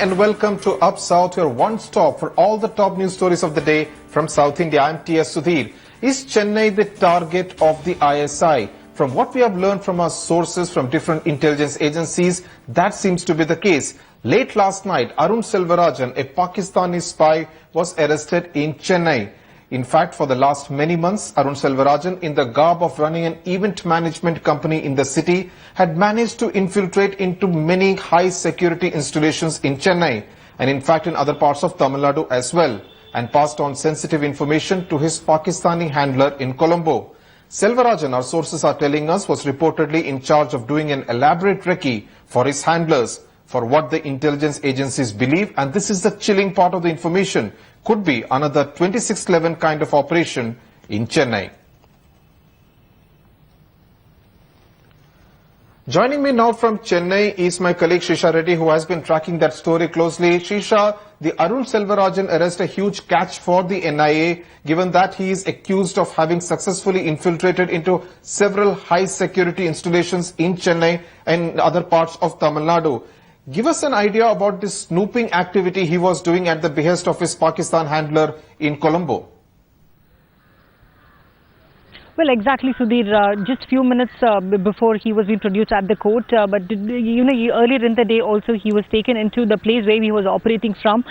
and welcome to Up South, your one stop for all the top news stories of the day from South India. I'm T.S. Sudhir. Is Chennai the target of the ISI? From what we have learned from our sources from different intelligence agencies, that seems to be the case. Late last night, Arun Selvarajan, a Pakistani spy, was arrested in Chennai. In fact, for the last many months, Arun Selvarajan, in the garb of running an event management company in the city, had managed to infiltrate into many high-security installations in Chennai, and in fact in other parts of Tamil Nadu as well, and passed on sensitive information to his Pakistani handler in Colombo. Selvarajan, our sources are telling us, was reportedly in charge of doing an elaborate recce for his handlers, for what the intelligence agencies believe, and this is the chilling part of the information, could be another 2611 kind of operation in Chennai. Joining me now from Chennai is my colleague Shisha Reddy, who has been tracking that story closely. Shisha, the Arun Selvarajan arrest a huge catch for the NIA, given that he is accused of having successfully infiltrated into several high security installations in Chennai and other parts of Tamil Nadu. Give us an idea about this snooping activity he was doing at the behest of his Pakistan handler in Colombo. Well, exactly, Sudhir. Just few minutes before he was introduced at the court, but you know, earlier in the day also he was taken into the place where he was operating from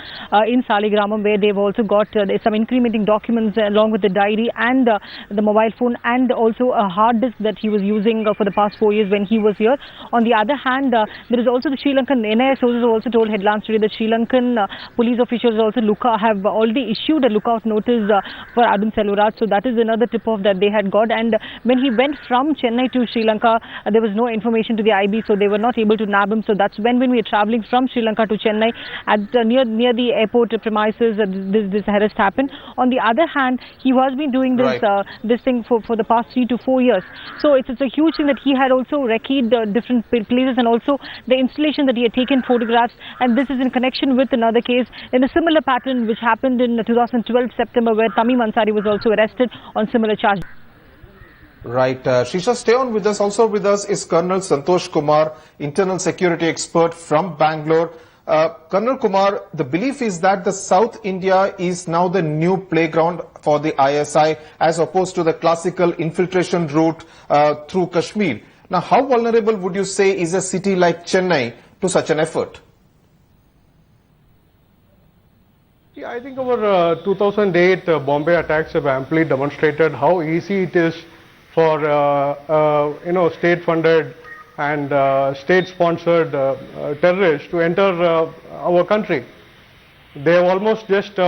in Saligramam, where they've also got some incriminating documents along with the diary and the mobile phone, and also a hard disk that he was using for the past 4 years when he was here. On the other hand, there is also the Sri Lankan NIA sources also told headlines today that Sri Lankan police officials also have already issued a lookout notice for Arun Selvarajan. So that is another tip-off that they had got. And when he went from Chennai to Sri Lanka, there was no information to the IB, so they were not able to nab him. So that's when we were traveling from Sri Lanka to Chennai, at near the airport premises, this arrest happened. On the other hand, he has been doing this this thing for the past 3 to 4 years. So it's a huge thing that he had also recceed different places, and also the installation that he had taken photographs. And this is in connection with another case in a similar pattern which happened in 2012 September, where Tamim Ansari was also arrested on similar charges. Right. Shisha, stay on with us. Also with us is Colonel Santosh Kumar, internal security expert from Bangalore. Colonel Kumar, the belief is that the South India is now the new playground for the ISI as opposed to the classical infiltration route through Kashmir. Now, how vulnerable would you say is a city like Chennai to such an effort? Yeah, I think our 2008 Bombay attacks have amply demonstrated how easy it is for state-funded and state-sponsored terrorists to enter our country. They have almost just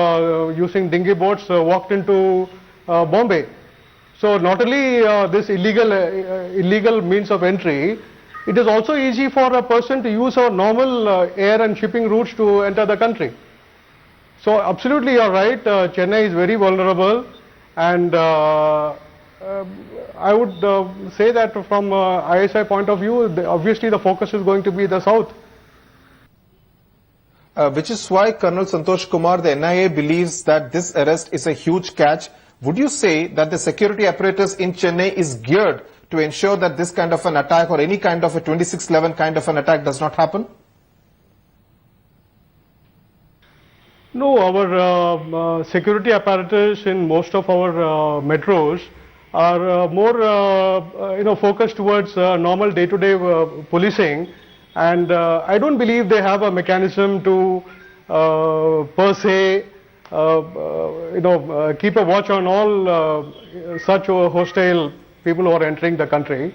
using dinghy boats walked into Bombay. So not only this illegal means of entry, it is also easy for a person to use our normal air and shipping routes to enter the country. So absolutely you are right, Chennai is very vulnerable, and I would say that from ISI point of view, obviously the focus is going to be the south. Which is why Colonel Santosh Kumar, the NIA, believes that this arrest is a huge catch. Would you say that the security apparatus in Chennai is geared to ensure that this kind of an attack or any kind of a 2611 kind of an attack does not happen? No, our security apparatus in most of our metros are more focused towards normal day-to-day policing, and I don't believe they have a mechanism to per se keep a watch on all such hostile people who are entering the country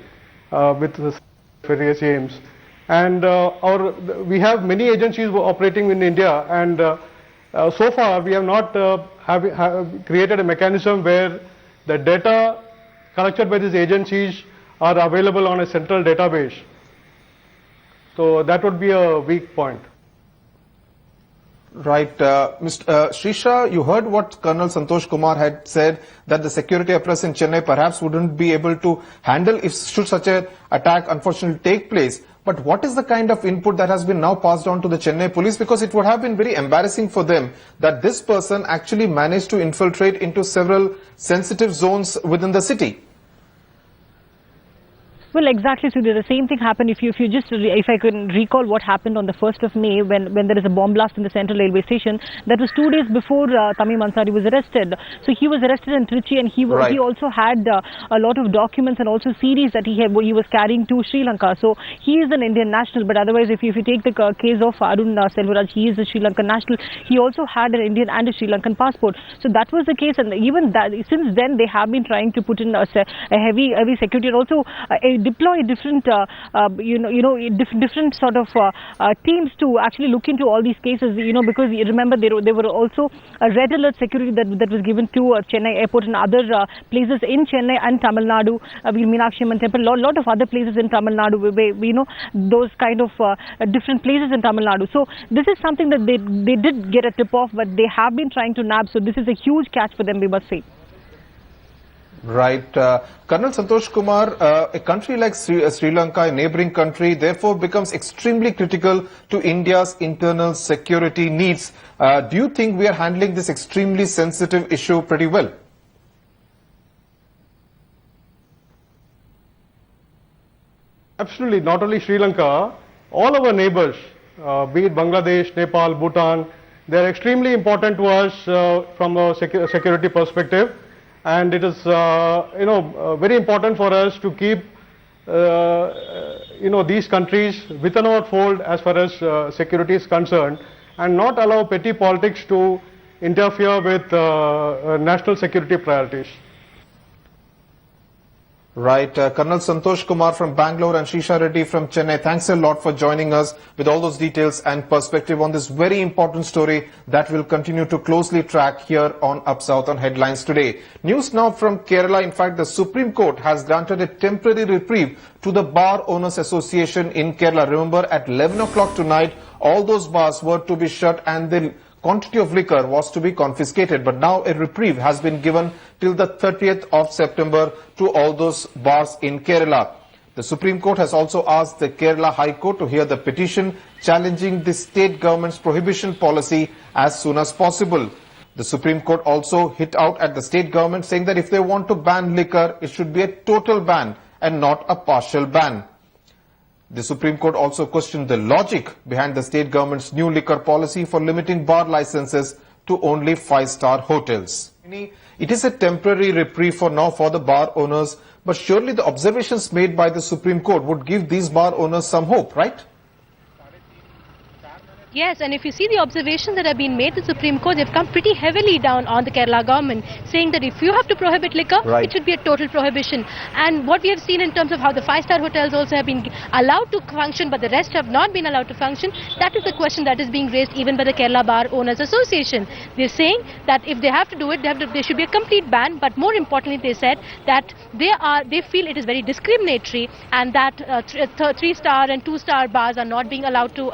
with various aims. And we have many agencies operating in India, and so far we have not have created a mechanism where the data collected by these agencies are available on a central database. So that would be a weak point. Right. Mr. Srisha, you heard what Colonel Santosh Kumar had said, that the security apparatus in Chennai perhaps wouldn't be able to handle if should such an attack unfortunately take place. But what is the kind of input that has been now passed on to the Chennai police? Because it would have been very embarrassing for them that this person actually managed to infiltrate into several sensitive zones within the city. Well, exactly, Sudhir. The same thing happened. If I can recall what happened on the 1st of May when there is a bomb blast in the central railway station. That was 2 days before Tamim Ansari was arrested. So he was arrested in Trichy, and he also had a lot of documents and also CDs that he was carrying to Sri Lanka. So he is an Indian national. But otherwise, if you take the case of Arun Selvarajan, he is a Sri Lankan national. He also had an Indian and a Sri Lankan passport. So that was the case, and even that, since then they have been trying to put in a heavy security and also deploy different different sort of teams to actually look into all these cases, because you remember there were also a red alert security that was given to Chennai airport and other places in Chennai and Tamil Nadu, Meenakshi Amman temple, lot of other places in Tamil Nadu, where those kind of different places in Tamil Nadu. So this is something that they did get a tip off, but they have been trying to nab. So this is a huge catch for them, we must say. Right. Colonel Santosh Kumar, a country like Sri Lanka, a neighboring country, therefore becomes extremely critical to India's internal security needs. Do you think we are handling this extremely sensitive issue pretty well? Absolutely. Not only Sri Lanka, all our neighbors, be it Bangladesh, Nepal, Bhutan, they are extremely important to us from a security perspective. And it is, very important for us to keep, these countries within our fold as far as security is concerned, and not allow petty politics to interfere with national security priorities. Right. Colonel Santosh Kumar from Bangalore and Shisha Reddy from Chennai, thanks a lot for joining us with all those details and perspective on this very important story that we'll continue to closely track here on Up South on Headlines today. News now from Kerala. In fact, the Supreme Court has granted a temporary reprieve to the Bar Owners Association in Kerala. Remember, at 11 o'clock tonight, all those bars were to be shut and the quantity of liquor was to be confiscated. But now a reprieve has been given till the 30th of September to all those bars in Kerala. The Supreme Court has also asked the Kerala High Court to hear the petition challenging the state government's prohibition policy as soon as possible. The Supreme Court also hit out at the state government, saying that if they want to ban liquor, it should be a total ban and not a partial ban. The Supreme Court also questioned the logic behind the state government's new liquor policy for limiting bar licenses to only 5-star hotels. It is a temporary reprieve for now for the bar owners, but surely the observations made by the Supreme Court would give these bar owners some hope, right? Yes, and if you see the observations that have been made to the Supreme Court, they've come pretty heavily down on the Kerala government, saying that if you have to prohibit liquor, it should be a total prohibition. And what we have seen in terms of how the 5-star hotels also have been allowed to function, but the rest have not been allowed to function, that is the question that is being raised even by the Kerala Bar Owners Association. They're saying that if they have to do it, there should be a complete ban, but more importantly, they said that they feel it is very discriminatory and that 3-star and 2-star bars are not being allowed to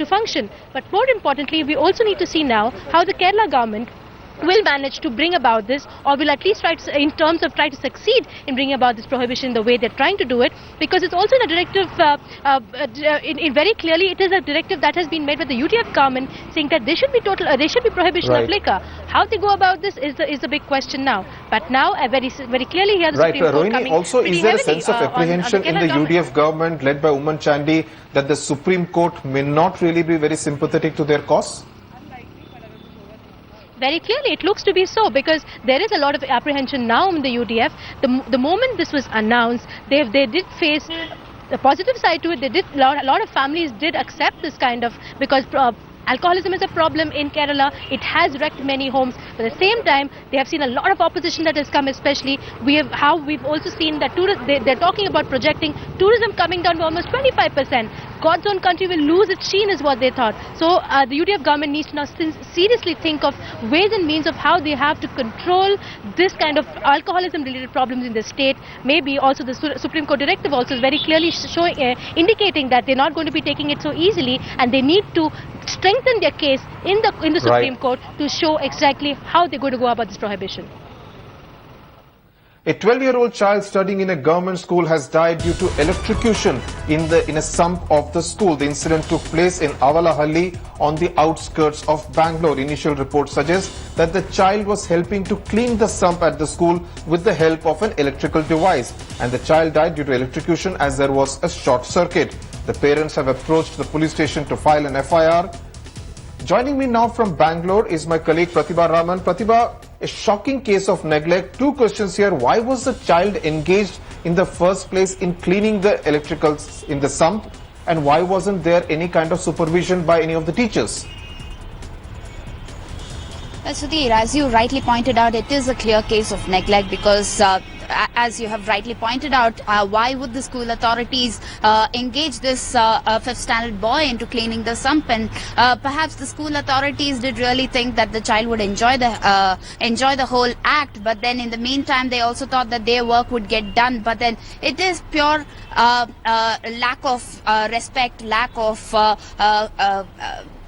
function. But more importantly, we also need to see now how the Kerala government will manage to bring about this, or will at least try to succeed in bringing about this prohibition the way they're trying to do it, because it's also in a directive, very clearly it is a directive that has been made by the UDF government, saying that there should be prohibition of liquor. How they go about this is the big question now. But now, very clearly here the Supreme Court Rohini, coming also pretty is there a heavily, sense of apprehension in the UDF government led by Umman Chandi that the Supreme Court may not really be very sympathetic to their cause? Very clearly, it looks to be so, because there is a lot of apprehension now in the UDF. The moment this was announced, they did face the positive side to it. A lot of families did accept this kind of, because alcoholism is a problem in Kerala. It has wrecked many homes. But at the same time, they have seen a lot of opposition that has come, especially we've also seen that they're talking about projecting tourism coming down to almost 25%. God's own country will lose its sheen is what they thought. So the UDF government needs to now seriously think of ways and means of how they have to control this kind of alcoholism related problems in the state. Maybe also the Supreme Court directive also is very clearly indicating that they're not going to be taking it so easily, and they need to strengthen their case in the Supreme Court to show exactly how they're going to go about this prohibition. A 12-year-old child studying in a government school has died due to electrocution in a sump of the school. The incident took place in Avalahalli on the outskirts of Bangalore. Initial reports suggest that the child was helping to clean the sump at the school with the help of an electrical device, and the child died due to electrocution as there was a short circuit. The parents have approached the police station to file an FIR. Joining me now from Bangalore is my colleague Pratibha Raman. Pratibha, a shocking case of neglect. Two questions here. Why was the child engaged in the first place in cleaning the electricals in the sump? And why wasn't there any kind of supervision by any of the teachers? Sudhir, as you rightly pointed out, it is a clear case of neglect because as you have rightly pointed out, why would the school authorities engage this 5th standard boy into cleaning the sump? And perhaps the school authorities did really think that the child would enjoy the whole act, but then in the meantime they also thought that their work would get done. But then it is pure lack of respect, lack of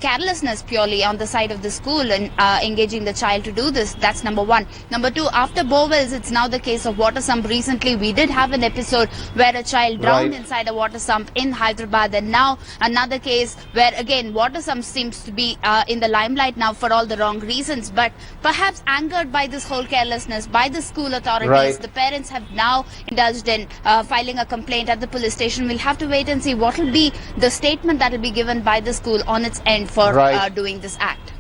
carelessness purely on the side of the school and engaging the child to do this. That's number one. Number two, after bowels, it's now the case of water sump. Recently, we did have an episode where a child drowned inside a water sump in Hyderabad, and now another case where again water sump seems to be in the limelight now for all the wrong reasons. But perhaps angered by this whole carelessness by the school authorities, the parents have now indulged in filing a complaint at the police station. We'll have to wait and see what will be the statement that will be given by the school on its end for doing this act.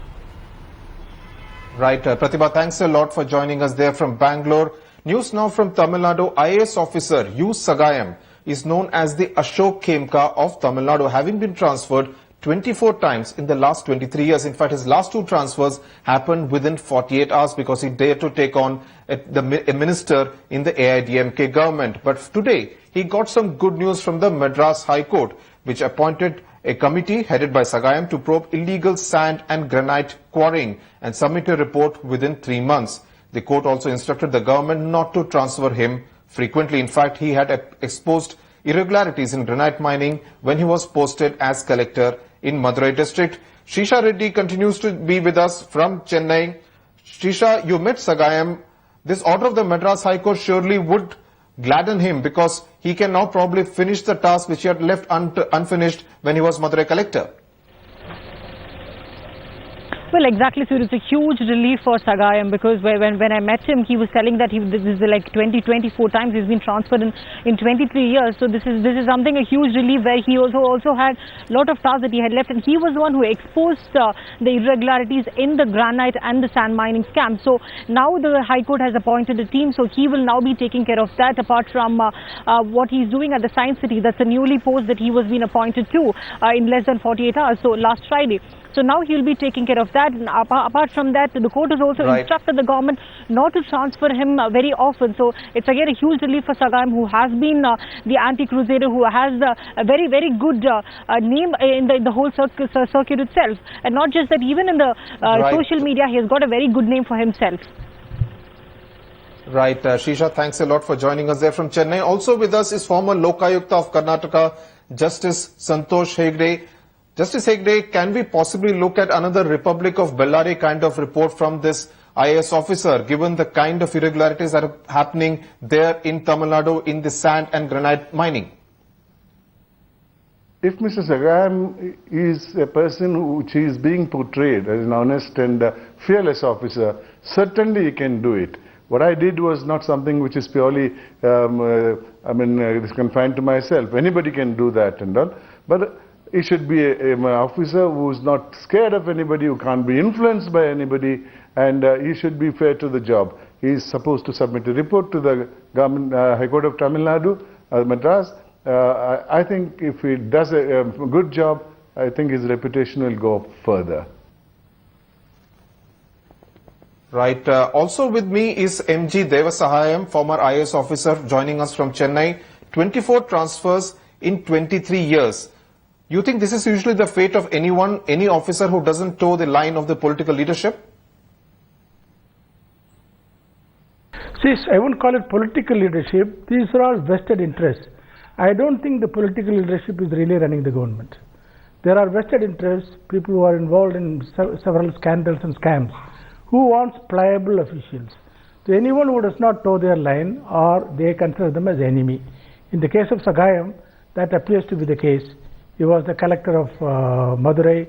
Right, Pratibha, thanks a lot for joining us there from Bangalore. News now from Tamil Nadu. IAS officer U Sagayam is known as the Ashok Khemka of Tamil Nadu, having been transferred 24 times in the last 23 years. In fact, his last two transfers happened within 48 hours because he dared to take on a minister in the AIDMK government. But today, he got some good news from the Madras High Court, which appointed a committee headed by Sagayam to probe illegal sand and granite quarrying and submit a report within 3 months. The court also instructed the government not to transfer him frequently. In fact, he had exposed irregularities in granite mining when he was posted as collector in Madurai district. Shisha Reddy continues to be with us from Chennai. Shisha, you met Sagayam. This order of the Madras High Court surely would gladden him because he can now probably finish the task which he had left unfinished when he was Madurai collector. Well, exactly, so it's a huge relief for Sagayam because when I met him, he was telling that this is like 24 times he's been transferred in 23 years. So this is something, a huge relief, where he also had a lot of tasks that he had left, and he was the one who exposed the irregularities in the granite and the sand mining scam. So now the High Court has appointed a team, so he will now be taking care of that, apart from what he's doing at the Science City. That's a newly post that he was being appointed to in less than 48 hours, so last Friday. So now he'll be taking care of that. And apart from that, the court has also instructed the government not to transfer him very often. So it's again a huge relief for Sagayam, who has been the anti-crusader, who has a very, very good name in the whole circuit itself. And not just that, even in the social media, he has got a very good name for himself. Right, Shisha, thanks a lot for joining us there from Chennai. Also with us is former Lokayukta of Karnataka, Justice Santosh Hegde. Justice Hegde, can we possibly look at another Republic of Bellary kind of report from this IAS officer, given the kind of irregularities that are happening there in Tamil Nadu in the sand and granite mining? If Mr. Sagayam is a person which is being portrayed as an honest and fearless officer, certainly he can do it. What I did was not something which is purely, confined to myself. Anybody can do that and all. But he should be an officer who is not scared of anybody, who can't be influenced by anybody, and he should be fair to the job. He is supposed to submit a report to the government, High Court of Tamil Nadu, Madras. I think if he does a good job, I think his reputation will go further. Right. Also with me is MG Devasahayam, former IAS officer, joining us from Chennai. 24 transfers in 23 years. You think this is usually the fate of any officer who doesn't toe the line of the political leadership? See, I won't call it political leadership. These are all vested interests. I don't think the political leadership is really running the government. There are vested interests, people who are involved in several scandals and scams, who wants pliable officials. to anyone who does not toe their line, or they consider them as enemy. In the case of Sagayam, that appears to be the case. He was the collector of Madurai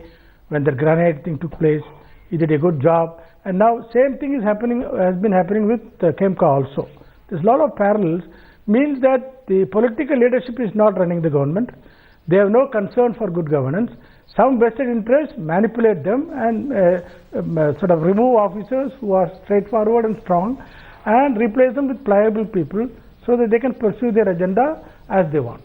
when the grenade thing took place. He did a good job, and now same thing has been happening with Khemka also. There's a lot of parallels. Means that the political leadership is not running the government. They have no concern for good governance. Some vested interests manipulate them and sort of remove officers who are straightforward and strong and replace them with pliable people so that they can pursue their agenda as they want.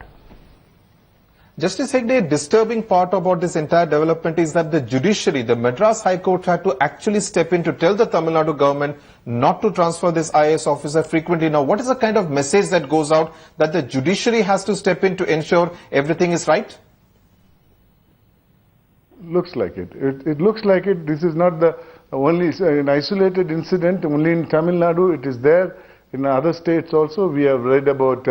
Justice Hegde, a disturbing part about this entire development is that the judiciary, the Madras High Court, had to actually step in to tell the Tamil Nadu government not to transfer this IAS officer frequently. Now, what is the kind of message that goes out that the judiciary has to step in to ensure everything is right? Looks like it. It looks like it. This is not the only an isolated incident. Only in Tamil Nadu it is there. In other states also, we have read about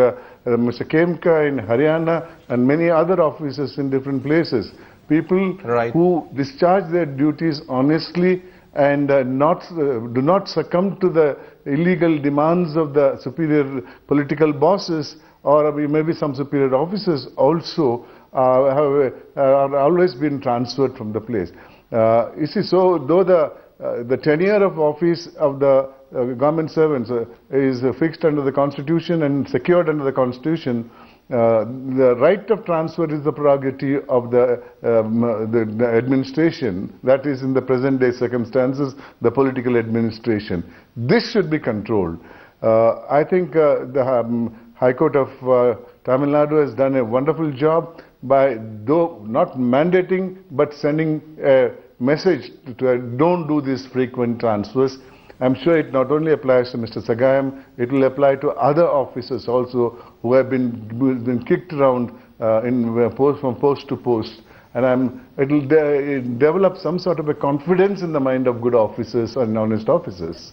Mr. Khemka in Haryana and many other officers in different places. People who discharge their duties honestly and do not succumb to the illegal demands of the superior political bosses or maybe some superior officers also have always been transferred from the place. You see, so though the tenure of office of the government servants is fixed under the Constitution and secured under the Constitution, the right of transfer is the prerogative of the administration, that is in the present day circumstances, the political administration. This should be controlled. I think the High Court of Tamil Nadu has done a wonderful job by, though not mandating, but sending a message to don't do these frequent transfers. I'm sure it not only applies to Mr. Sagayam, it will apply to other officers also who have been kicked around from post to post. And it will develop some sort of a confidence in the mind of good officers and honest officers.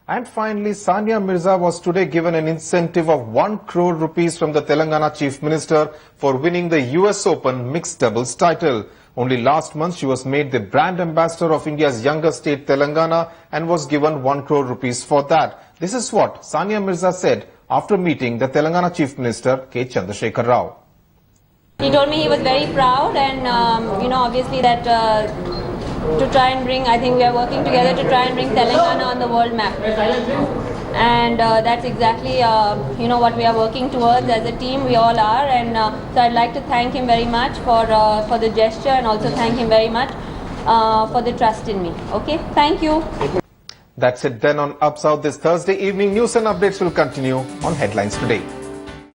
And finally, Sania Mirza was today given an incentive of 1 crore rupees from the Telangana Chief Minister for winning the US Open mixed doubles title. Only last month she was made the brand ambassador of India's younger state Telangana and was given 1 crore rupees for that. This is what Sania Mirza said after meeting the Telangana Chief Minister K. Chandrasekhar Rao. He told me he was very proud and obviously that to try and bring, I think we are working together to try and bring Telangana on the world map. And that's exactly what we are working towards as a team. We all are, and so I'd like to thank him very much for the gesture and also thank him very much for the trust in me. Okay, thank you. That's it then on Up South this Thursday evening. News and updates will continue on Headlines Today.